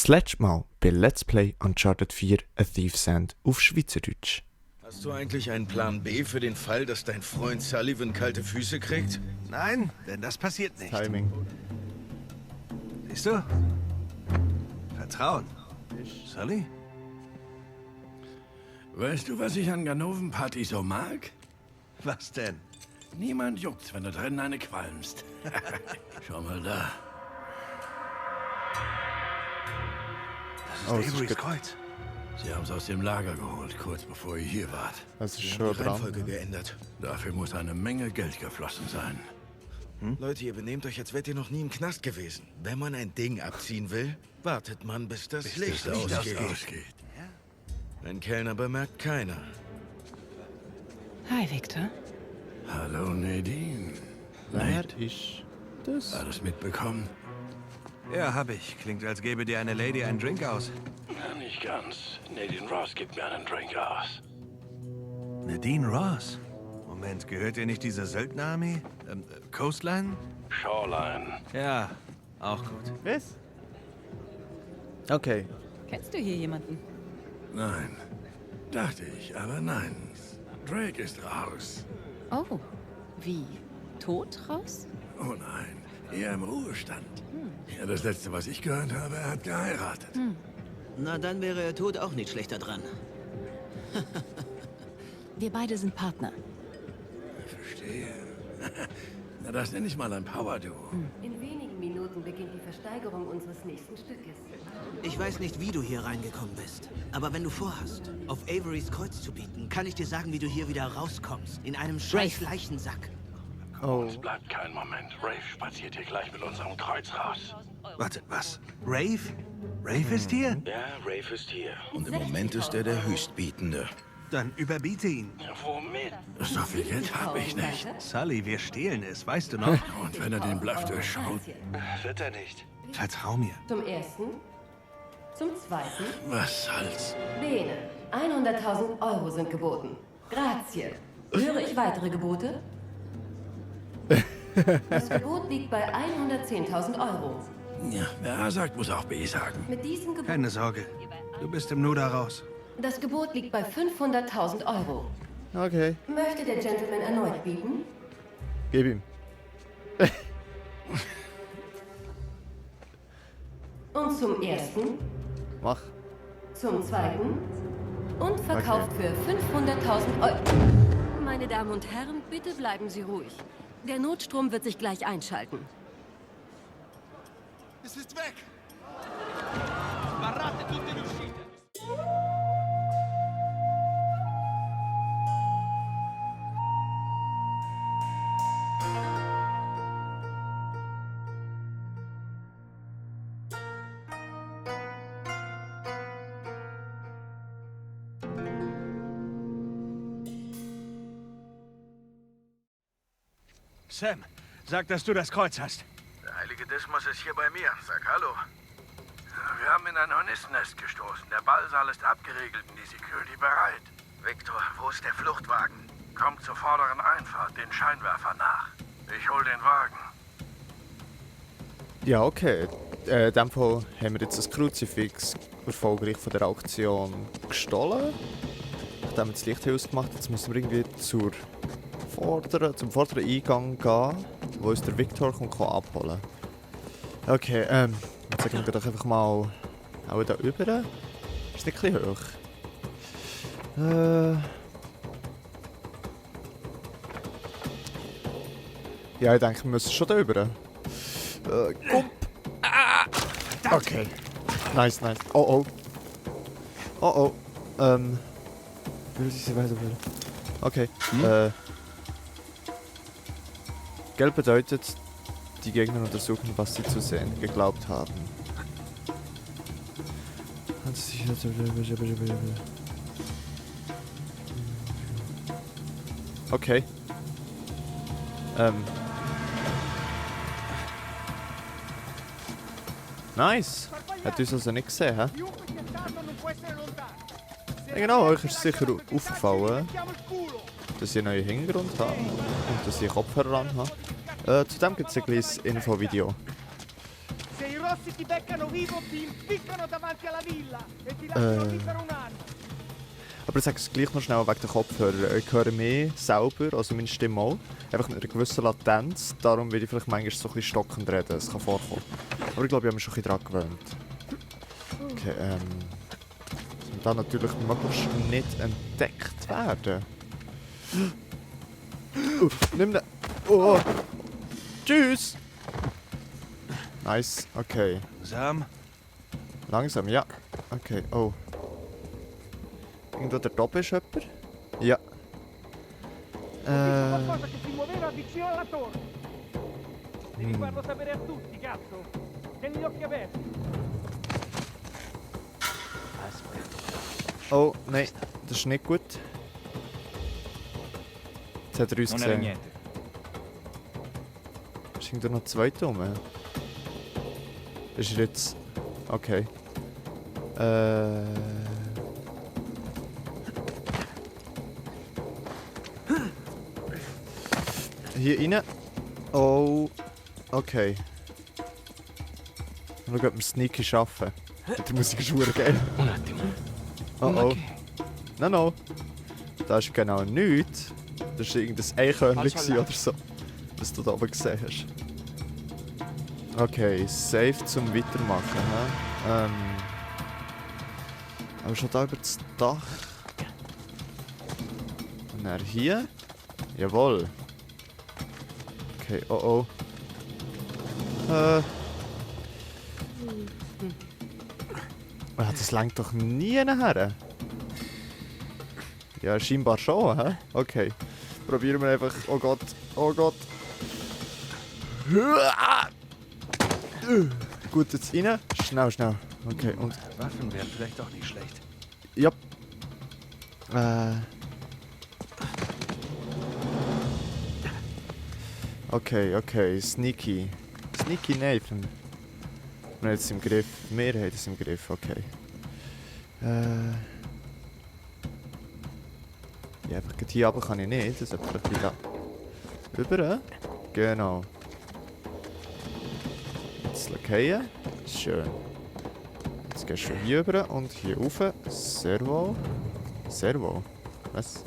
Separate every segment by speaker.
Speaker 1: Das letzte Mal bei Let's Play Uncharted 4 A Thief's End auf Schweizerdeutsch.
Speaker 2: Hast du eigentlich einen Plan B für den Fall, dass dein Freund Sullivan kalte Füße kriegt?
Speaker 3: Nein, denn das passiert nicht.
Speaker 1: Timing.
Speaker 3: Siehst du? Vertrauen. Sully?
Speaker 4: Weißt du, was ich an Ganoven-Party so mag?
Speaker 3: Was denn?
Speaker 4: Niemand juckt's, wenn du drinnen eine qualmst. Schau mal da.
Speaker 3: Das
Speaker 1: Oh,
Speaker 3: ist
Speaker 1: das ist
Speaker 3: Averys
Speaker 1: gut.
Speaker 3: Kreuz.
Speaker 4: Sie haben's aus dem Lager geholt, kurz bevor ihr hier wart.
Speaker 1: Das ist
Speaker 2: Die
Speaker 1: schon
Speaker 2: haben die
Speaker 1: dran.
Speaker 2: Reihenfolge geändert.
Speaker 4: Dafür muss eine Menge Geld geflossen sein.
Speaker 2: Leute, ihr benehmt euch, als wärt ihr noch nie im Knast gewesen. Wenn man ein Ding abziehen will, wartet man, bis das Licht ausgeht. Ein Kellner bemerkt keiner.
Speaker 5: Hi, Victor.
Speaker 4: Hallo, Nadine.
Speaker 1: Wer ist das?
Speaker 4: Alles mitbekommen?
Speaker 3: Ja, hab ich. Klingt, als gäbe dir eine Lady einen Drink aus.
Speaker 4: Ja, nicht ganz. Nadine Ross gibt mir einen Drink aus.
Speaker 3: Nadine Ross? Moment, gehört dir nicht diese Söldnerarmee? Coastline?
Speaker 4: Shoreline.
Speaker 3: Ja, auch gut.
Speaker 1: Was? Okay.
Speaker 5: Kennst du hier jemanden?
Speaker 4: Nein. Dachte ich, aber nein. Drake ist raus.
Speaker 5: Oh, wie? Tot raus?
Speaker 4: Oh nein, eher im Ruhestand. Ja, das Letzte, was ich gehört habe, er hat geheiratet.
Speaker 6: Na, dann wäre er tot auch nicht schlechter dran.
Speaker 5: Wir beide sind Partner.
Speaker 4: Verstehe. Na, das nenne ich mal ein Power-Duo.
Speaker 7: In wenigen Minuten beginnt die Versteigerung unseres nächsten Stückes.
Speaker 6: Ich weiß nicht, wie du hier reingekommen bist. Aber wenn du vorhast, auf Averys Kreuz zu bieten, kann ich dir sagen, wie du hier wieder rauskommst. In einem scheiß Leichensack.
Speaker 1: Oh.
Speaker 4: Es bleibt kein Moment. Rafe spaziert hier gleich mit unserem Kreuz raus.
Speaker 3: Warte, was? Rave? Rave ist hier?
Speaker 4: Ja, Rafe ist hier.
Speaker 2: Und im Moment ist er der Höchstbietende.
Speaker 3: Dann überbiete ihn.
Speaker 4: Ja, womit? So viel Geld habe ich nicht.
Speaker 3: Sully, wir stehlen es, weißt du noch?
Speaker 4: Und wenn er den Bluff durchschaut,
Speaker 3: Wird er nicht. Vertrau mir.
Speaker 7: Zum ersten, zum zweiten.
Speaker 4: was soll's?
Speaker 7: Bene, 100.000 Euro sind geboten. Grazie. Höre ich weitere Gebote? Das Gebot liegt bei 110.000 Euro.
Speaker 4: Ja, wer A sagt, muss auch B sagen.
Speaker 7: Mit diesem Gebot...
Speaker 3: Keine Sorge. Du bist im Nu da raus.
Speaker 7: Das Gebot liegt bei 500.000 Euro.
Speaker 1: Okay.
Speaker 7: Möchte der Gentleman erneut bieten?
Speaker 1: Gib ihm.
Speaker 7: Und zum ersten,
Speaker 1: Mach.
Speaker 7: zum zweiten und verkauft für 500.000 Euro. Meine Damen und Herren, bitte bleiben Sie ruhig. Der Notstrom wird sich gleich einschalten.
Speaker 3: Es ist weg! Sam, sag, dass du das Kreuz hast.
Speaker 2: Der heilige Dismas ist hier bei mir. Sag Hallo.
Speaker 4: Wir haben in ein Hornissennest gestoßen. Der Ballsaal ist abgeriegelt und die Security bereit.
Speaker 2: Victor, wo ist der Fluchtwagen?
Speaker 4: Kommt zur vorderen Einfahrt, den Scheinwerfer nach. Ich hol den Wagen.
Speaker 1: Ja, okay. In dem Fall haben wir jetzt das Kruzifix erfolgreich von der Auktion gestohlen. Nachdem wir das Licht ausgemacht haben, jetzt müssen wir irgendwie zum vorderen Eingang gehen, wo uns der Victor kommt abholen. Okay, jetzt sagen wir doch einfach mal auch da rüber. Ist nicht ein bisschen hoch? Ja, ich denke, wir müssen schon da rüber. Komm! Okay. Nice, nice. Oh oh. Oh oh. Will sie weiter will. Okay. Gelb bedeutet, die Gegner untersuchen, was sie zu sehen geglaubt haben. Okay. Nice. Hat uns also nicht gesehen, hä? Ja, genau, euch ist sicher aufgefallen, dass ich einen neuen Hintergrund habe und dass ich Kopfhörer an habe. Zudem gibt es ein kleines Infovideo.
Speaker 8: Se i Rossi ti beccano vivo, ti impiccano davanti alla villa e ti lasciano lì per un anno.
Speaker 1: Aber ich sage es gleich noch schnell wegen der Kopfhörer. Ich höre mehr selber, also meine Stimme auch. Einfach mit einer gewissen Latenz. Darum werde ich vielleicht manchmal so ein bisschen stockend reden. Das kann vorkommen. Aber ich glaube, ich habe mich schon ein bisschen daran gewöhnt. Okay, und dann natürlich möglichst nicht entdeckt werden. Nimm den. Oh! Tschüss! Nice, okay.
Speaker 3: Sam?
Speaker 1: Langsam, ja. Okay, oh. Irgendwo da oben ist jemand? Ja.
Speaker 8: Qualcosa che si muoveva vicino alla torre. Devi farlo sapere a tutti, cazzo. Tieni gli occhi aperti.
Speaker 1: Oh, nein, das ist nicht gut. Jetzt hat er uns gesehen. Ist irgendwo noch zwei rum? Ist er jetzt... Okay. Hier rein. Oh. Okay. Schauen, ob wir Sneaky schaffen. Die Musik ist verdammt geil. Oh oh. No. Da ist genau nichts. Das war irgendein Eichhörnchen oder so. Was du da oben gesehen hast. Okay, safe zum Weitermachen. He? Aber schon da über das Dach. Und dann hier. Jawohl. Okay, oh. Das langt doch nie nachher. Ja, scheinbar schon, hä? Okay. Probieren wir einfach. Oh Gott. Gut, jetzt rein. Schnell. Okay, und...
Speaker 3: Waffen wären vielleicht doch nicht schlecht.
Speaker 1: Ja. Okay. Sneaky Nathan. Wir haben es im Griff. Wir haben es im Griff, okay. Ja, einfach hier runter kann ich nicht. Das ist einfach ein bisschen rüber. Genau. Jetzt fallen. Schön. Jetzt gehst du hier rüber und hier rauf. Servo. Was?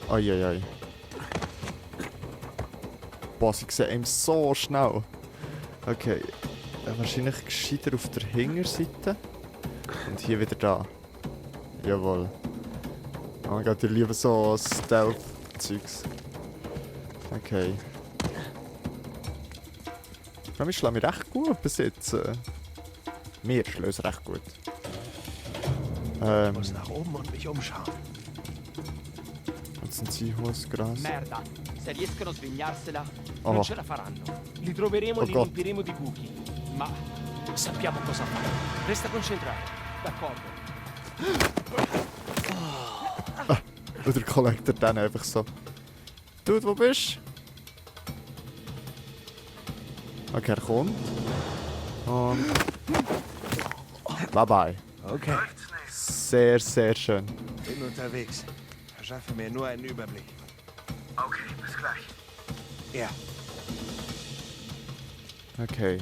Speaker 1: Oi. Boah, sie sehen ihm so schnell. Okay. Wahrscheinlich gescheiter auf der Hinterseite. Und hier wieder da. Jawohl. Oh mein Gott, ich liebe so Stealth-Zeugs. Okay. Ich glaube, ich schlage mich recht gut bis jetzt. Wir schlagen es recht gut.
Speaker 3: Ich muss nach oben und mich umschauen.
Speaker 1: Jetzt sind sie hohes Gras.
Speaker 8: Merda, se riescono a svignarsela,
Speaker 1: Oh.
Speaker 8: non ce la faranno. Li troveremo
Speaker 1: Oh
Speaker 8: e li
Speaker 1: God.
Speaker 8: riempiremo di buchi. Ma sappiamo cosa fare. Resta concentrato. D'accordo.
Speaker 1: Und der Collector dann einfach so. Dude, wo bist du? Okay, er kommt. Und... Bye.
Speaker 3: Okay,
Speaker 1: Sehr schön.
Speaker 3: bin unterwegs. Verschaffe mir nur einen Überblick.
Speaker 4: Okay, bis gleich.
Speaker 3: Ja.
Speaker 1: Okay.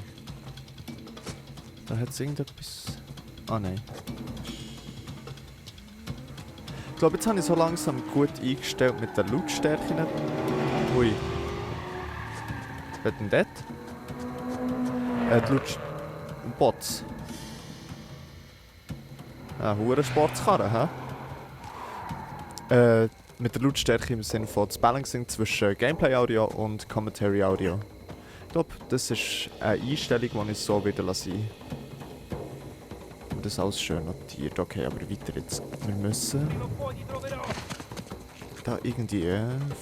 Speaker 1: Da hat es irgendetwas... Ah nein. Ich glaube, jetzt habe ich so langsam gut eingestellt mit der Lautstärke. Ui. Was denn das? Die Bots. Hure Sportskarre, hä? Mit der Lautstärke im Sinne von das Balancing zwischen Gameplay-Audio und Commentary-Audio. Ich glaube, das ist eine Einstellung, die ich so wieder lassen. Und das ist alles schön notiert. Okay, aber weiter jetzt. Wir müssen da irgendwie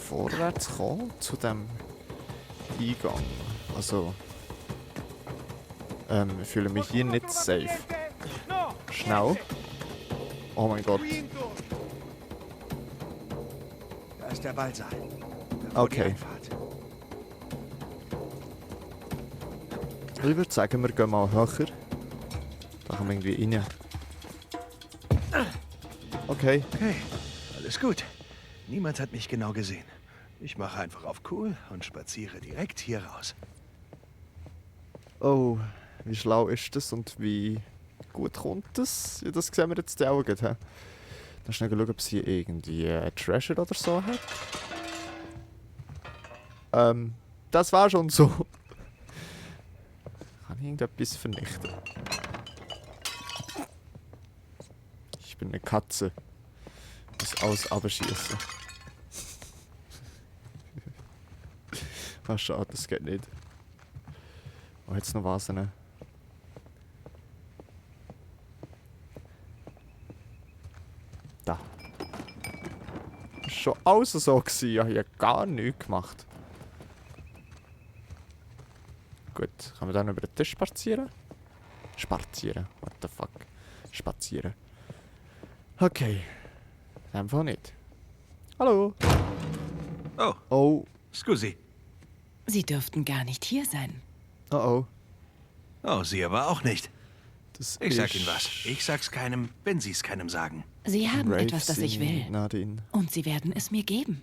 Speaker 1: vorwärts kommen zu dem Eingang. Also, ich fühle mich hier nicht safe. Schnell. Oh mein Gott.
Speaker 3: Da ist der Ballsaal.
Speaker 1: Okay. Ich würde sagen, wir gehen mal höher. Da kommen wir irgendwie rein. Okay.
Speaker 3: Okay, alles gut. Niemand hat mich genau gesehen. Ich mache einfach auf cool und spaziere direkt hier raus.
Speaker 1: Oh, wie schlau ist das und wie gut kommt das? Ja, das sehen wir jetzt auch gut. Dann schnell schauen, ob sie irgendwie Treasure oder so hat. Das war schon so. Kann ich irgendetwas vernichten? Ich bin eine Katze. Ich muss alles abschießen. Was schade, das geht nicht. Oh, jetzt noch Vasen. Da. Das war schon alles so gewesen. Ich habe hier gar nichts gemacht. Gut, kann man dann über den Tisch spazieren? Spazieren, what the fuck? Spazieren. Okay. Einfach nicht. Hallo.
Speaker 3: Oh,
Speaker 1: Oh,
Speaker 3: scusi.
Speaker 5: Sie dürften gar nicht hier sein.
Speaker 1: oh oh.
Speaker 3: Oh, Sie aber auch nicht.
Speaker 1: Das
Speaker 3: Ich sag
Speaker 1: ist
Speaker 3: Ihnen was. Ich sag's keinem, wenn Sie es keinem sagen.
Speaker 5: Sie haben
Speaker 1: Brave
Speaker 5: etwas, das ich will.
Speaker 1: Nadine.
Speaker 5: Und Sie werden es mir geben.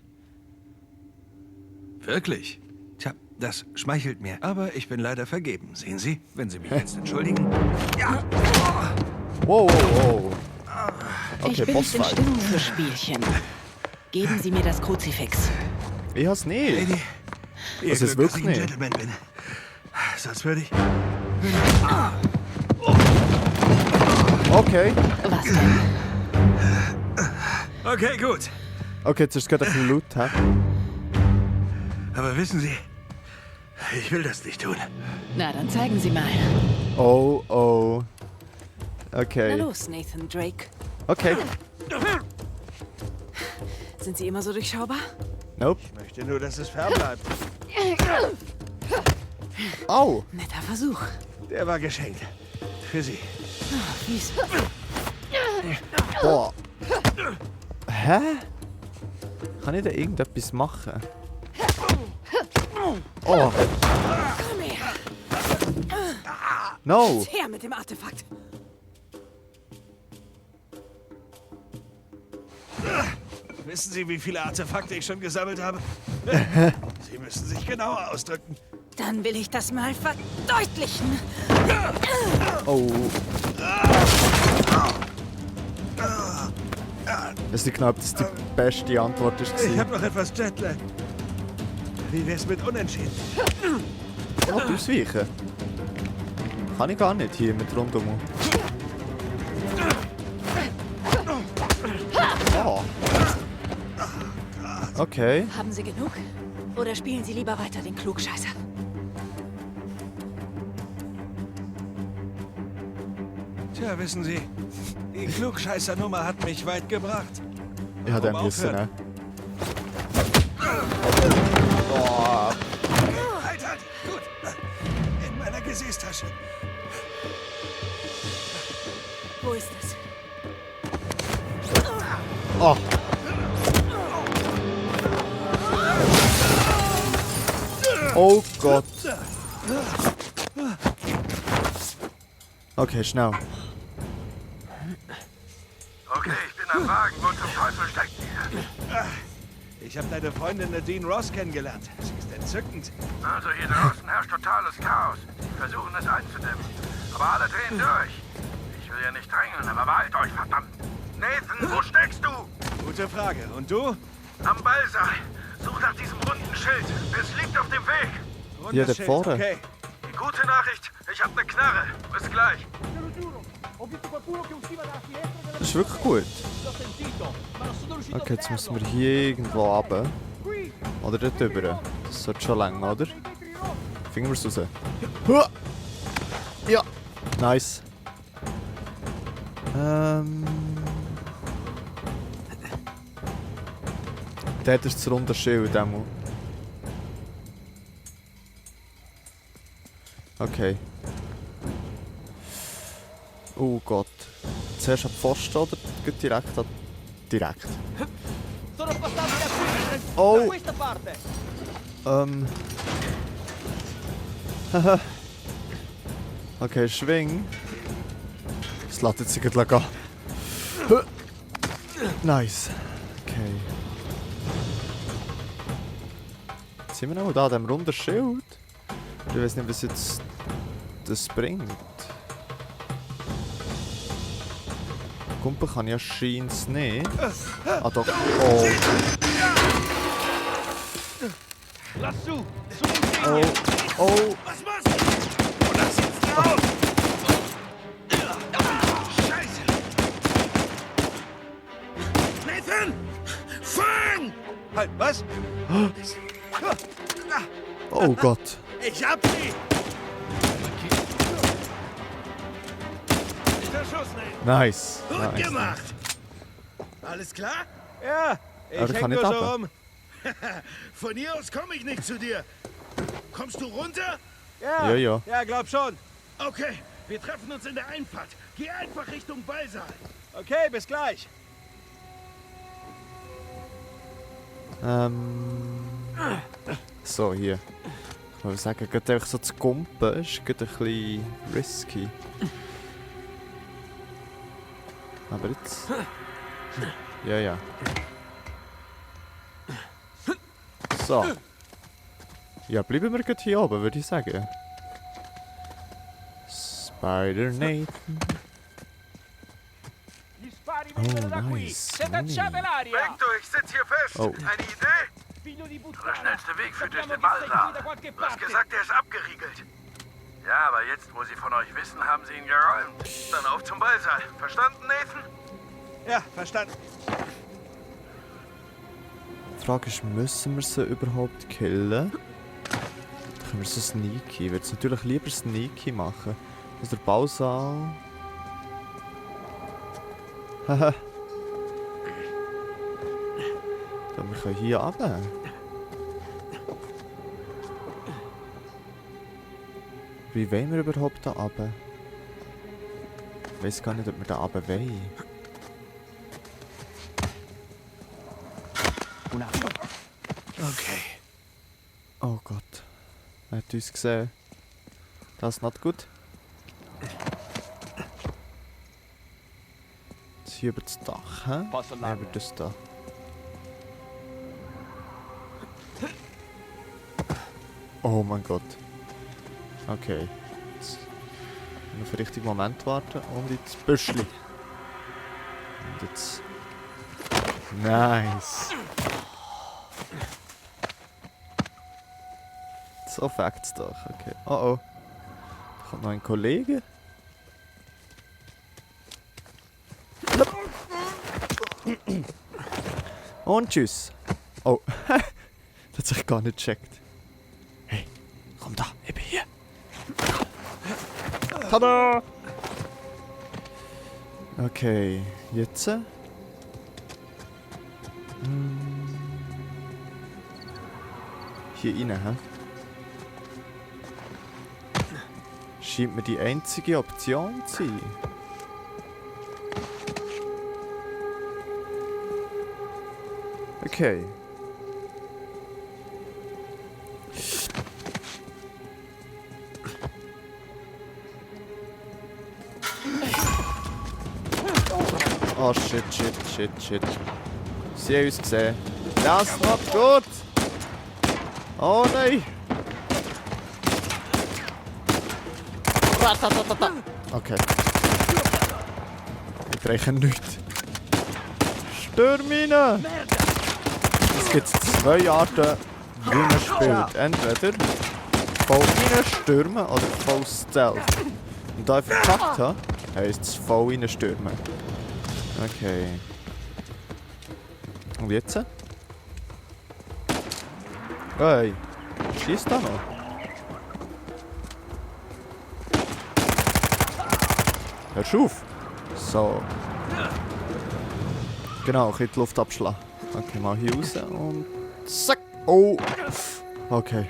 Speaker 3: Wirklich? Tja, das schmeichelt mir. Aber ich bin leider vergeben. Sehen Sie, wenn Sie mich jetzt entschuldigen. Ja.
Speaker 1: Wow, wow, wow. Okay,
Speaker 5: ich bin nicht in
Speaker 1: Bossfight.
Speaker 5: Stimmung für Spielchen. Geben Sie mir das Kruzifix.
Speaker 1: Ich has nicht.
Speaker 3: Lady, Ihr
Speaker 1: Das ist
Speaker 3: Glück, dass
Speaker 1: wirklich
Speaker 3: ich ein
Speaker 1: nicht.
Speaker 3: Gentleman bin. Sonst würde ich...
Speaker 1: Okay.
Speaker 5: Was denn?
Speaker 3: Okay, gut.
Speaker 1: Okay, jetzt ist es gerade ein bisschen laut, hä?
Speaker 3: Aber wissen Sie, ich will das nicht tun.
Speaker 5: Na, dann zeigen Sie mal.
Speaker 1: Oh, oh.
Speaker 5: Na
Speaker 1: Okay.
Speaker 5: los, Nathan Drake.
Speaker 1: Okay.
Speaker 5: Sind Sie immer so durchschaubar?
Speaker 1: Nope.
Speaker 3: Ich möchte nur, dass es fair bleibt.
Speaker 1: Au.
Speaker 5: Netter Versuch.
Speaker 3: Der war geschenkt. Für Sie.
Speaker 5: Fies.
Speaker 1: Boah. Hä? Kann ich da irgendetwas machen? Oh.
Speaker 5: Komm her.
Speaker 1: No.
Speaker 5: Her mit dem Artefakt.
Speaker 3: Wissen Sie, wie viele Artefakte ich schon gesammelt habe? Sie müssen sich genauer ausdrücken.
Speaker 5: Dann will ich das mal verdeutlichen.
Speaker 1: Oh. Es ist knapp, dass die beste Antwort ist.
Speaker 3: Ich habe noch etwas Jetlag. Wie wär's mit Unentschieden?
Speaker 1: Oh, ausweichen. Kann ich gar nicht hier mit rundum. Oh. Okay.
Speaker 5: Haben Sie genug? Oder spielen Sie lieber weiter den Klugscheißer?
Speaker 3: Tja, wissen Sie, die Klugscheißer-Nummer hat mich weit gebracht.
Speaker 1: Ich hatte
Speaker 3: Warum
Speaker 1: ein bisschen, ne?
Speaker 3: aufhören?
Speaker 1: Oh.
Speaker 3: Halt, halt, gut. In meiner Gesäßtasche.
Speaker 5: Wo ist es?
Speaker 1: Oh. Oh Gott. Okay, schnell.
Speaker 4: Okay, ich bin am Wagen. Wo zum Teufel steckt ihr?
Speaker 3: Ich habe deine Freundin Nadine Ross kennengelernt. Sie ist entzückend.
Speaker 4: Also hier draußen herrscht totales Chaos. Sie versuchen es einzudämmen. Aber alle drehen durch. Ich will ja nicht drängeln, aber beeilt euch, verdammt. Nathan, wo steckst du?
Speaker 3: Gute Frage. Und du?
Speaker 4: Am Ballsaal. Such nach diesem runden Schild. Es liegt auf dem Weg.
Speaker 3: Rundes
Speaker 1: Ja, da
Speaker 3: Schild,
Speaker 1: vorne.
Speaker 3: Okay.
Speaker 4: Die gute Nachricht, ich habe eine Knarre. Bis gleich.
Speaker 8: Te lo giuro, ho visto qualcuno che usciva dalla finestra della...
Speaker 1: Das ist wirklich gut.
Speaker 8: L'ho sentito, ma non sono riuscito
Speaker 1: Okay,
Speaker 8: a
Speaker 1: jetzt müssen
Speaker 8: vederlo.
Speaker 1: wir hier irgendwo runter.
Speaker 8: Qui,
Speaker 1: Oder dort rüber. Das sollte schon lang, oder?
Speaker 8: i vetri rossi.
Speaker 1: Finden wir es raus. Hua! Ja. Nice. Dort ist das runde Schild, Demo. Okay. Oh Gott. Zuerst an die Pfosten oder geht direkt an... Direkt.
Speaker 8: Sono passati da qui, da
Speaker 1: Oh!
Speaker 8: questa parte.
Speaker 1: Haha. Okay, schwing. Es lädt jetzt gleich gehen. Nice. Okay. sind wir noch da, an diesem runden Schild? Ich weiß nicht, was jetzt das bringt. Kumpel kann ja scheint's nicht. Ah doch. Oh.
Speaker 3: Lass zu!
Speaker 1: Oh. Oh.
Speaker 3: Was machst du? Und lass jetzt drauf! Scheiße!
Speaker 2: Nathan! Fang!
Speaker 3: Halt, was?
Speaker 1: Oh Gott.
Speaker 3: Ich hab sie! Guter Schuss, Nate.
Speaker 1: Nice.
Speaker 2: Gut
Speaker 1: Nice.
Speaker 2: gemacht! Alles klar?
Speaker 3: Ja, ich
Speaker 1: Aber
Speaker 3: häng
Speaker 1: kann
Speaker 3: nur
Speaker 1: nicht
Speaker 3: so
Speaker 1: ab.
Speaker 3: rum.
Speaker 2: Von hier aus komme ich nicht zu dir. Kommst du runter?
Speaker 3: Ja,
Speaker 1: Ja.
Speaker 3: ja, glaub schon.
Speaker 2: Okay, wir treffen uns in der Einfahrt. Geh einfach Richtung Ballsaal.
Speaker 3: Okay, bis gleich.
Speaker 1: So, hier. Ich würde sagen, gerade einfach so zu kumpen ist gerade ein bisschen risky. Aber jetzt... Ja. So. Ja, bleiben wir gerade hier oben, würde ich sagen. Spider Nathan.
Speaker 8: Gli spari
Speaker 1: Oh,
Speaker 8: vengono da qui!
Speaker 1: nice.
Speaker 8: Setacciate l'aria!
Speaker 4: Victor, ich sitz hier fest.
Speaker 1: Oh.
Speaker 4: Eine Idee?
Speaker 8: Figlio di
Speaker 4: Der
Speaker 8: puttana!
Speaker 4: schnellste Weg führt durch
Speaker 8: Sappiamo
Speaker 4: den
Speaker 8: che sei qui
Speaker 4: Ballsaal.
Speaker 8: da qualche
Speaker 4: Du hast
Speaker 8: parte!
Speaker 4: gesagt, er ist abgeriegelt. Ja, aber jetzt, wo sie von euch wissen, haben sie ihn geräumt. Dann auf zum Ballsaal. Verstanden, Nathan?
Speaker 3: Ja, verstanden.
Speaker 1: Die Frage ist, müssen wir sie überhaupt killen? Können wir so sneaky? Ich würde es natürlich lieber sneaky machen. Also der Bausaal. Haha. Wir können hier runter. Wie wollen wir überhaupt da runter? Ich weiß gar nicht, ob wir da runter wollen.
Speaker 3: Okay.
Speaker 1: Oh Gott. Er hat uns gesehen. Das ist nicht gut. Jetzt hier über das Dach, hä? Nein, über das da. Oh mein Gott. Okay. Jetzt müssen wir auf den richtigen Moment warten und ins Büschli. Und jetzt... Nice. So fängt doch, okay. Oh oh. Da kommt noch ein Kollege. Und tschüss. Oh. Das hat sich gar nicht gecheckt. Hey, komm da, ich bin hier. Tada! Okay, jetzt. Hier rein, hä? Scheint mir die einzige Option zu sein. Okay. Oh shit. Sie haben uns gesehen. Das ist nicht gut! Oh nein! Okay. Ich breche nichts. Stürmine! Es gibt zwei Arten, wie man spielt. Entweder voll reinstürmen oder voll stealth. Und da ich verkackt habe, heisst es voll reinstürmen. Okay. Und jetzt? Hey, schießt da noch? Hörst du auf? So. Genau, ein bisschen die Luft abschlagen. Okay, mal hier raus und... Zack! Oh! Okay.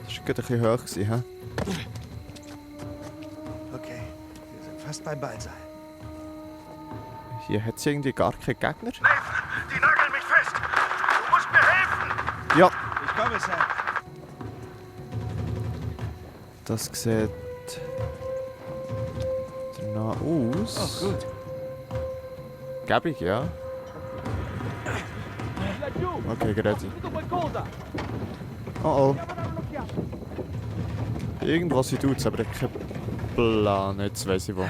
Speaker 1: Das war gerade ein bisschen hoch, hä?
Speaker 3: Okay, wir sind fast beim Ballsaal.
Speaker 1: Hier hat es irgendwie gar keinen Gegner.
Speaker 4: Nathan, die nageln mich fest. Du musst mir helfen.
Speaker 1: Ja,
Speaker 3: Ich komme, Sam.
Speaker 1: das sieht... danach aus.
Speaker 3: Oh, gut.
Speaker 1: Gäbig, ja.
Speaker 8: Laggiù!
Speaker 1: Okay, grazie.
Speaker 8: Ho sentito qualcosa!
Speaker 1: Oh oh.
Speaker 8: Andiamo a dare un'occhiata.
Speaker 1: Irgendwas in tut's, aber ich hab keinen Plan. Jetzt weiss ich wo.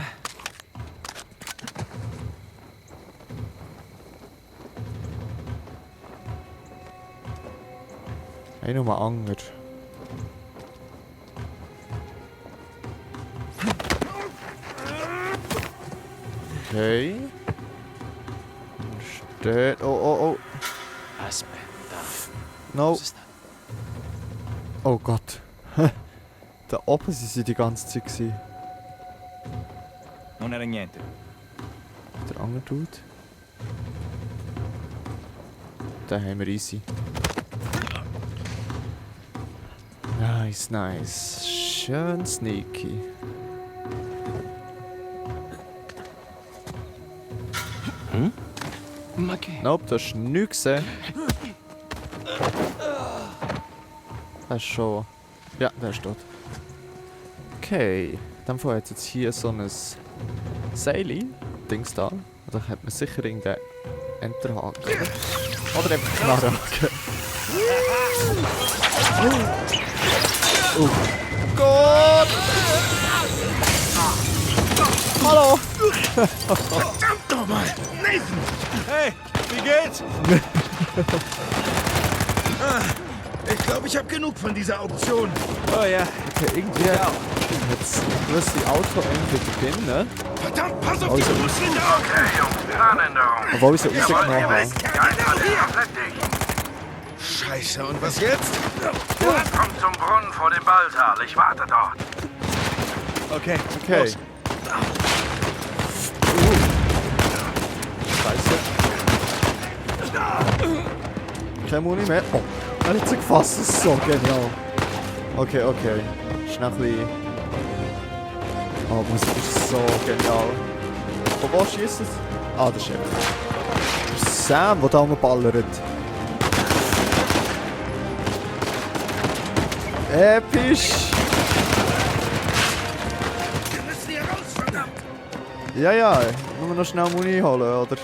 Speaker 1: Hey, nur Anger. Okay. Steht. Oh, oh, oh.
Speaker 3: Aspetta.
Speaker 1: No.
Speaker 3: Was ist das?
Speaker 1: Oh Gott. Da oben sind sie die ganze Zeit gewesen.
Speaker 3: Non era niente.
Speaker 1: Der andere Dude. Den haben wir easy. Nice, nice. Schön sneaky.
Speaker 3: Ma che?
Speaker 1: Nope, du hast nichts gesehen. Das ist schon... Ja, der ist tot. Okay. Dann hat es jetzt hier so ein Seil-Dings da. Da hat man sicher irgendeinen Enterhaken. Oder einfach Knarrenhaken. Oh Gott! Hallo!
Speaker 3: Hey, wie geht's?
Speaker 2: Ich glaube, ich habe genug von dieser Auktion.
Speaker 3: Oh ja.
Speaker 1: Okay, irgendwie jetzt muss die Auto irgendwie beginnen.
Speaker 2: Verdammt, pass auf
Speaker 1: Oh,
Speaker 2: die
Speaker 1: so-
Speaker 2: Brüste da!
Speaker 4: Okay, Jungs, Planänderung.
Speaker 1: Obwohl ich sie
Speaker 4: Jawohl,
Speaker 1: rausgenommen
Speaker 4: ihr
Speaker 1: habe.
Speaker 4: wisst, die Einfahrt ist komplett dicht.
Speaker 2: Scheiße, und was jetzt?
Speaker 4: Kommt zum Brunnen vor dem Ballsaal. Ich warte dort.
Speaker 3: Okay.
Speaker 1: Okay. Scheiße. Keine Muni mehr. Oh, er hat sie gefasst. Das ist so genial. Okay, okay. Schnell ein bisschen... Oh, die Musik ist so genial. Von wo schießt es? Ah, das ist eben. Der Sam, der da rumballert. Episch!
Speaker 2: Wir müssen hier raus, verdammt!
Speaker 1: Ja, ja, nur noch schnell Muni holen, oder?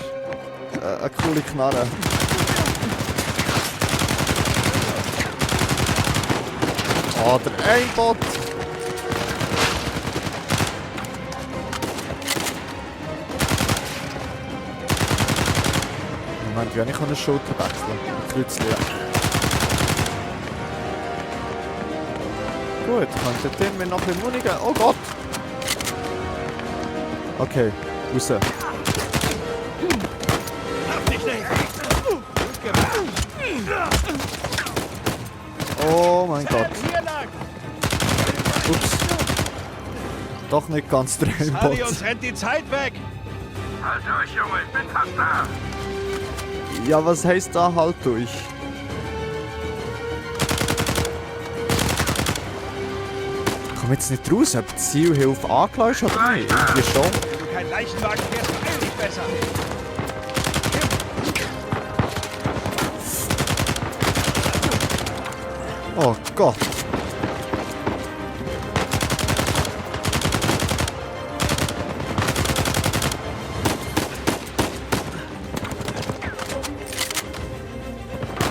Speaker 1: Eine coole Knarre. Oh, der Aimbot! Moment, wie kann ich eine Schulter wechseln? Plötzlich, ja. Gut, könnte dem mir noch ein bisschen Muni geben. Oh Gott! Okay, raus. Oh mein Gott. Ups. Doch nicht ganz der
Speaker 3: Harry,
Speaker 1: Aimbot.
Speaker 3: uns rennt die Zeit weg.
Speaker 4: Halt durch, Junge, ich bin fast da.
Speaker 1: Ja, was heißt da halt durch? Ich komme jetzt nicht raus, ob die Zielhilfe angelöst oder nicht. Irgendwie schon.
Speaker 3: Wenn du kein Leichenwagen fährst, beeil dich besser.
Speaker 1: Oh Gott.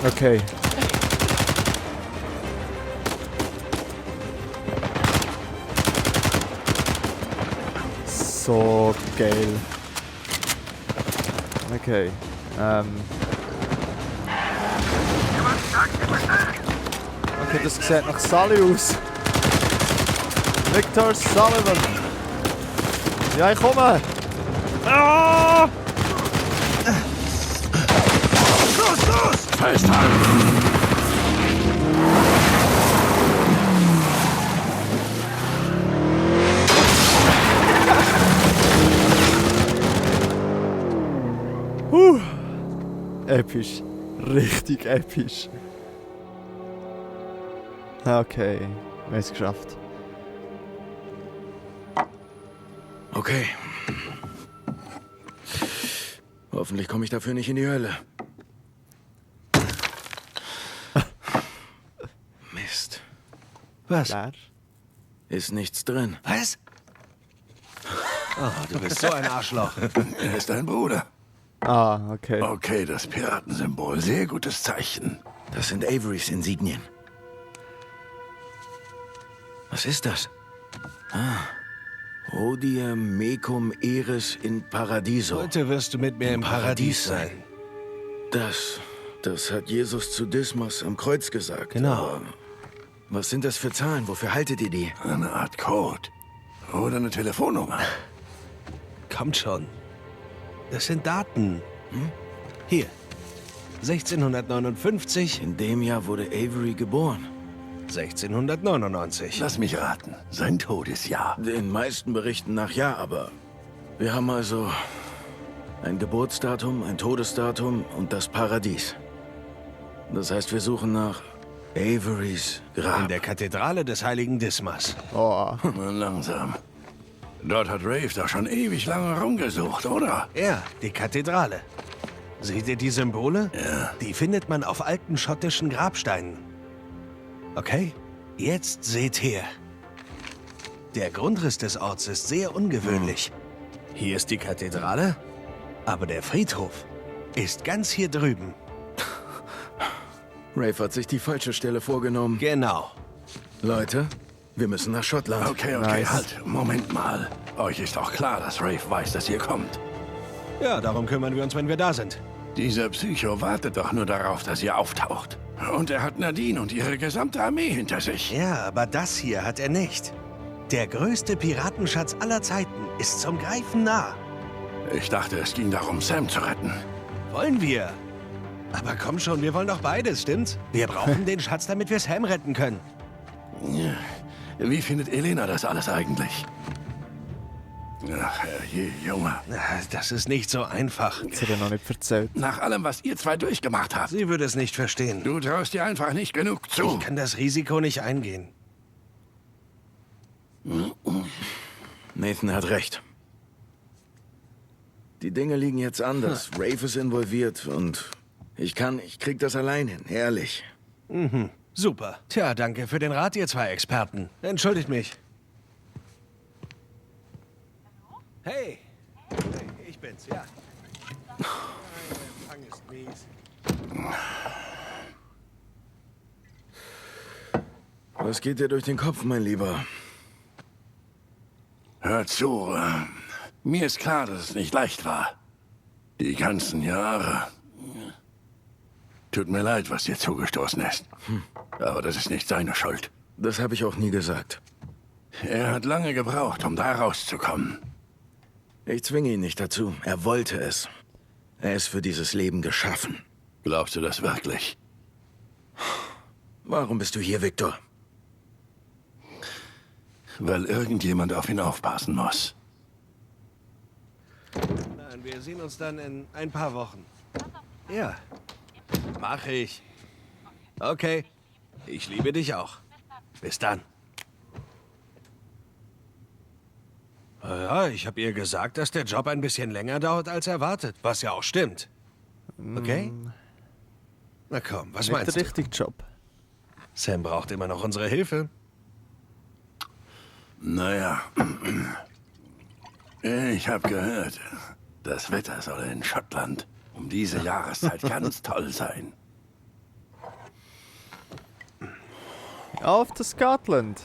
Speaker 1: Okay. So geil. Okay. Okay, das sieht nach Sully aus. Victor Sullivan. Ja, ich komme. Ah!
Speaker 2: Los, los!
Speaker 1: Episch. Richtig episch. Okay, wir haben es geschafft.
Speaker 2: Okay. Hoffentlich komme ich dafür nicht in die Hölle. Mist.
Speaker 3: Was?
Speaker 1: Leer.
Speaker 2: Ist nichts drin.
Speaker 3: Was? Oh, du bist so ein Arschloch.
Speaker 9: Er ist dein Bruder.
Speaker 1: Ah, okay.
Speaker 9: Okay, das Piratensymbol. Sehr gutes Zeichen.
Speaker 2: Das sind Averys Insignien. Was ist das? Hodie mecum eris in paradiso.
Speaker 3: Heute wirst du mit mir im Paradies sein.
Speaker 2: Das hat Jesus zu Dismas am Kreuz gesagt.
Speaker 3: Genau.
Speaker 2: Aber was sind das für Zahlen? Wofür haltet ihr die?
Speaker 9: Eine Art Code. Oder eine Telefonnummer.
Speaker 3: Kommt schon. Das sind Daten. Hier. 1659,
Speaker 2: In dem Jahr wurde Avery geboren.
Speaker 3: 1699.
Speaker 9: Lass mich raten. Sein Todesjahr.
Speaker 2: Den meisten Berichten nach ja, aber wir haben also ein Geburtsdatum, ein Todesdatum und das Paradies. Das heißt, wir suchen nach Averys Grab.
Speaker 3: In der Kathedrale des heiligen Dismas.
Speaker 1: Oh,
Speaker 9: Mal langsam. Dort hat Rafe doch schon ewig lange rumgesucht, oder?
Speaker 3: Ja, die Kathedrale. Seht ihr die Symbole?
Speaker 9: Ja.
Speaker 3: Die findet man auf alten schottischen Grabsteinen. Okay, jetzt seht her. Der Grundriss des Orts ist sehr ungewöhnlich. Hier ist die Kathedrale, aber der Friedhof ist ganz hier drüben.
Speaker 2: Rafe hat sich die falsche Stelle vorgenommen.
Speaker 3: Genau.
Speaker 2: Leute, wir müssen nach Schottland.
Speaker 9: Okay,
Speaker 1: Nice.
Speaker 9: halt. Moment mal. Euch ist doch klar, dass Rafe weiß, dass ihr kommt.
Speaker 3: Ja, darum kümmern wir uns, wenn wir da sind.
Speaker 9: Dieser Psycho wartet doch nur darauf, dass ihr auftaucht. Und er hat Nadine und ihre gesamte Armee hinter sich.
Speaker 3: Ja, aber das hier hat er nicht. Der größte Piratenschatz aller Zeiten ist zum Greifen nah.
Speaker 9: Ich dachte, es ging darum, Sam zu retten.
Speaker 3: Wollen wir? Aber komm schon, wir wollen doch beides, stimmt's? Wir brauchen den Schatz, damit wir Sam retten können.
Speaker 9: Wie findet Elena das alles eigentlich? Ach, Junge.
Speaker 3: Das ist nicht so einfach.
Speaker 1: das hat er noch nicht erzählt.
Speaker 9: Nach allem, was ihr zwei durchgemacht habt.
Speaker 3: Sie würde es nicht verstehen.
Speaker 9: Du traust dir einfach nicht genug zu.
Speaker 3: Ich kann das Risiko nicht eingehen.
Speaker 2: Nathan hat recht. Die Dinge liegen jetzt anders. Rafe ist involviert und ich krieg das allein hin, ehrlich.
Speaker 3: Super. Tja, danke für den Rat, ihr zwei Experten. Entschuldigt mich. Hey. Hey, ich bin's, ja. Mein Empfang ist mies.
Speaker 2: Was geht dir durch den Kopf, mein Lieber?
Speaker 9: Hör zu, mir ist klar, dass es nicht leicht war. Die ganzen Jahre. Tut mir leid, was dir zugestoßen ist. Aber das ist nicht seine Schuld.
Speaker 2: Das habe ich auch nie gesagt.
Speaker 9: Er hat lange gebraucht, um da rauszukommen.
Speaker 2: Ich zwinge ihn nicht dazu. Er wollte es. Er ist für dieses Leben geschaffen.
Speaker 9: Glaubst du das wirklich?
Speaker 2: Warum bist du hier, Victor?
Speaker 9: Weil irgendjemand auf ihn aufpassen muss.
Speaker 3: Nein, wir sehen uns dann in ein paar Wochen. Ja. Mach ich. Okay. Ich liebe dich auch. Bis dann. Ja, ich habe ihr gesagt, dass der Job ein bisschen länger dauert als erwartet, was ja auch stimmt. Okay? Na komm, was
Speaker 1: Nicht
Speaker 3: meinst
Speaker 1: der
Speaker 3: du?
Speaker 1: richtige Job.
Speaker 3: Sam braucht immer noch unsere Hilfe.
Speaker 9: Naja. Ich habe gehört, das Wetter soll in Schottland um diese Jahreszeit ganz toll sein.
Speaker 1: Auf to Scotland.